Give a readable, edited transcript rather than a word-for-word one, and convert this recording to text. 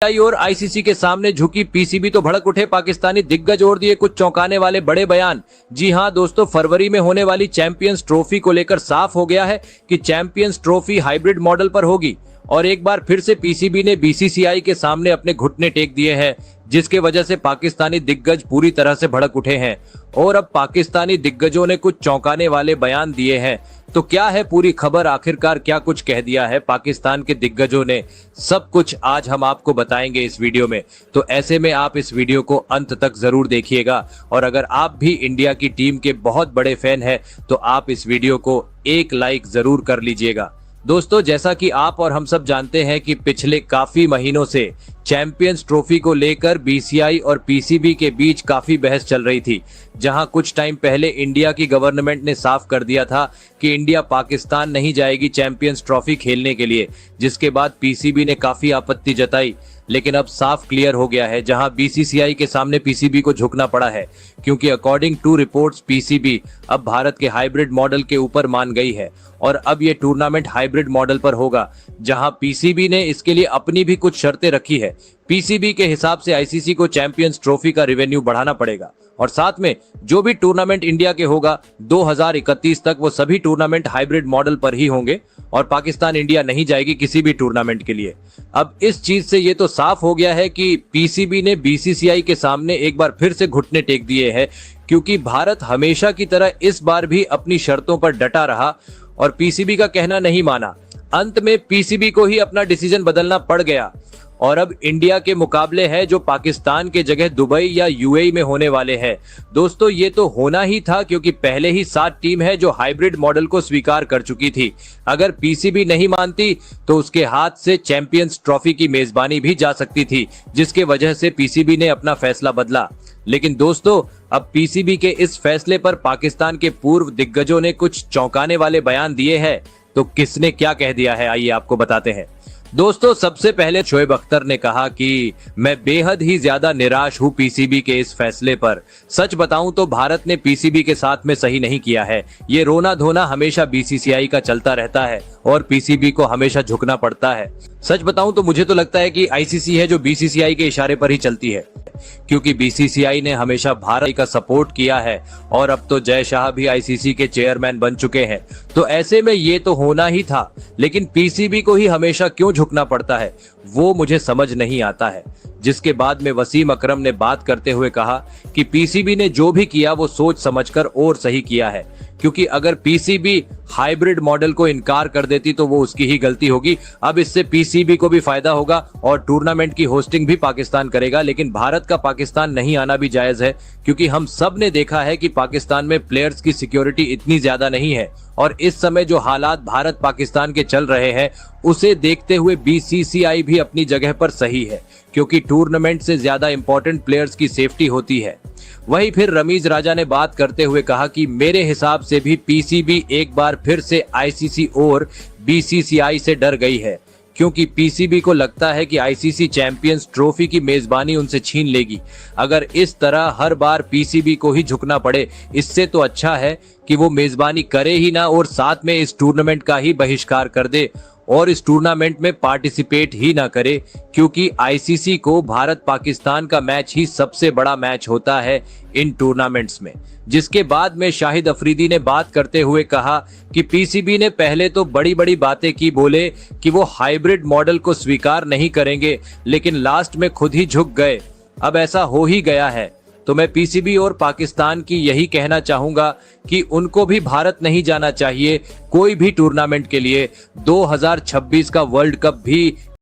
और आईसीसी के सामने झुकी पीसीबी तो भड़क उठे पाकिस्तानी दिग्गज और दिए कुछ चौंकाने वाले बड़े बयान। जी हां दोस्तों, फरवरी में होने वाली चैंपियंस ट्रॉफी को लेकर साफ हो गया है कि चैंपियंस ट्रॉफी हाइब्रिड मॉडल पर होगी और एक बार फिर से पीसीबी ने बीसीसीआई के सामने अपने घुटने टेक दिए हैं, जिसके वजह से पाकिस्तानी दिग्गज पूरी तरह से भड़क उठे हैं और अब पाकिस्तानी दिग्गजों ने कुछ चौंकाने वाले बयान दिए हैं। तो क्या है पूरी खबर, आखिरकार क्या कुछ कह दिया है पाकिस्तान के दिग्गजों ने, सब कुछ आज हम आपको बताएंगे इस वीडियो में। तो ऐसे में आप इस वीडियो को अंत तक जरूर देखिएगा और अगर आप भी इंडिया की टीम के बहुत बड़े फैन हैं तो आप इस वीडियो को एक लाइक जरूर कर लीजिएगा। दोस्तों, जैसा कि आप और हम सब जानते हैं कि पिछले काफी महीनों से चैंपियंस ट्रॉफी को लेकर बीसीसीआई और पीसीबी के बीच काफी बहस चल रही थी, जहां कुछ टाइम पहले इंडिया की गवर्नमेंट ने साफ कर दिया था कि इंडिया पाकिस्तान नहीं जाएगी चैंपियंस ट्रॉफी खेलने के लिए, जिसके बाद पीसीबी ने काफी आपत्ति जताई। लेकिन अब साफ क्लियर हो गया है, जहां बीसीसीआई के सामने पीसीबी को झुकना पड़ा है, क्योंकि अकॉर्डिंग टू रिपोर्ट्स पीसीबी अब भारत के हाइब्रिड मॉडल के ऊपर मान गई है और अब ये टूर्नामेंट हाइब्रिड मॉडल पर होगा, जहां पीसीबी ने इसके लिए अपनी भी कुछ शर्तें रखी है। पीसीबी के हिसाब से आईसीसी को चैंपियंस ट्रॉफी का रेवेन्यू बढ़ाना पड़ेगा और साथ में जो भी टूर्नामेंट इंडिया के होगा 2031 तक वो सभी टूर्नामेंट हाइब्रिड मॉडल पर ही होंगे और पाकिस्तान इंडिया नहीं जाएगी किसी भी टूर्नामेंट के लिए। अब इस चीज से ये तो साफ हो गया है कि पीसीबी ने बीसीसीआई के सामने एक बार फिर से घुटने टेक दिए हैं, क्योंकि भारत हमेशा की तरह इस बार भी अपनी शर्तों पर डटा रहा और पीसीबी का कहना नहीं माना। अंत में पीसीबी को ही अपना डिसीजन बदलना पड़ गया और अब इंडिया के मुकाबले है जो पाकिस्तान के जगह दुबई या यूएई में होने वाले हैं। दोस्तों, ये तो होना ही था, क्योंकि पहले ही 7 टीम है जो हाइब्रिड मॉडल को स्वीकार कर चुकी थी। अगर पीसीबी नहीं मानती तो उसके हाथ से चैंपियंस ट्रॉफी की मेजबानी भी जा सकती थी, जिसके वजह से पीसीबी ने अपना फैसला बदला। लेकिन दोस्तों, अब पीसीबी के इस फैसले पर पाकिस्तान के पूर्व दिग्गजों ने कुछ चौंकाने वाले बयान दिए हैं। तो किसने क्या कह दिया है, आइए आपको बताते हैं। दोस्तों, सबसे पहले शोएब अख्तर ने कहा कि मैं बेहद ही ज्यादा निराश हूं पीसीबी के इस फैसले पर। सच बताऊं तो भारत ने पीसीबी के साथ में सही नहीं किया है। ये रोना धोना हमेशा बीसीसीआई का चलता रहता है और पीसीबी को हमेशा झुकना पड़ता है। सच बताऊं तो मुझे तो लगता है कि आईसीसी है जो बीसीसीआई के इशारे पर ही चलती है, क्योंकि बीसीसीआई ने हमेशा भारत का सपोर्ट किया है और अब तो जय शाह भी आईसीसी के चेयरमैन बन चुके हैं। तो ऐसे में ये तो होना ही था, लेकिन पीसीबी को ही हमेशा क्यों झुकना पड़ता है वो मुझे समझ नहीं आता है। जिसके बाद में वसीम अकरम ने बात करते हुए कहा कि पीसीबी ने जो भी किया वो सोच समझकर और सही किया है, क्योंकि अगर पीसीबी हाइब्रिड मॉडल को इनकार कर देती तो वो उसकी ही गलती होगी। अब इससे पीसीबी को भी फायदा होगा और टूर्नामेंट की होस्टिंग भी पाकिस्तान करेगा, लेकिन भारत का पाकिस्तान नहीं आना भी जायज है, क्योंकि हम सब ने देखा है कि पाकिस्तान में प्लेयर्स की सिक्योरिटी इतनी ज्यादा नहीं है और इस समय जो हालात भारत पाकिस्तान के चल रहे हैं उसे देखते हुए बीसीसीआई भी अपनी जगह पर सही है, क्योंकि टूर्नामेंट से ज्यादा इंपॉर्टेंट प्लेयर्स की सेफ्टी होती है। वहीं फिर रमीज राजा ने बात करते हुए कहा कि मेरे हिसाब से भी पीसीबी एक बार फिर से आईसीसी और बीसीसीआई से डर गई है, क्योंकि पीसीबी को लगता है कि आईसीसी चैंपियंस ट्रॉफी की मेजबानी उनसे छीन लेगी। अगर इस तरह हर बार पीसीबी को ही झुकना पड़े, इससे तो अच्छा है कि वो मेजबानी करे ही ना और साथ में इस टूर्नामेंट का ही बहिष्कार कर दे और इस टूर्नामेंट में पार्टिसिपेट ही ना करे, क्योंकि आईसीसी को भारत पाकिस्तान का मैच ही सबसे बड़ा मैच होता है इन टूर्नामेंट्स में। जिसके बाद में शाहिद अफरीदी ने बात करते हुए कहा कि पीसीबी ने पहले तो बड़ी बड़ी बातें की, बोले कि वो हाइब्रिड मॉडल को स्वीकार नहीं करेंगे, लेकिन लास्ट में खुद ही झुक गए। अब ऐसा हो ही गया है, तो मैं पीसीबी और पाकिस्तान की यही कहना चाहूंगा कि उनको भी भारत नहीं जाना चाहिए कोई भी टूर्नामेंट के लिए। 2026 का वर्ल्ड कप भी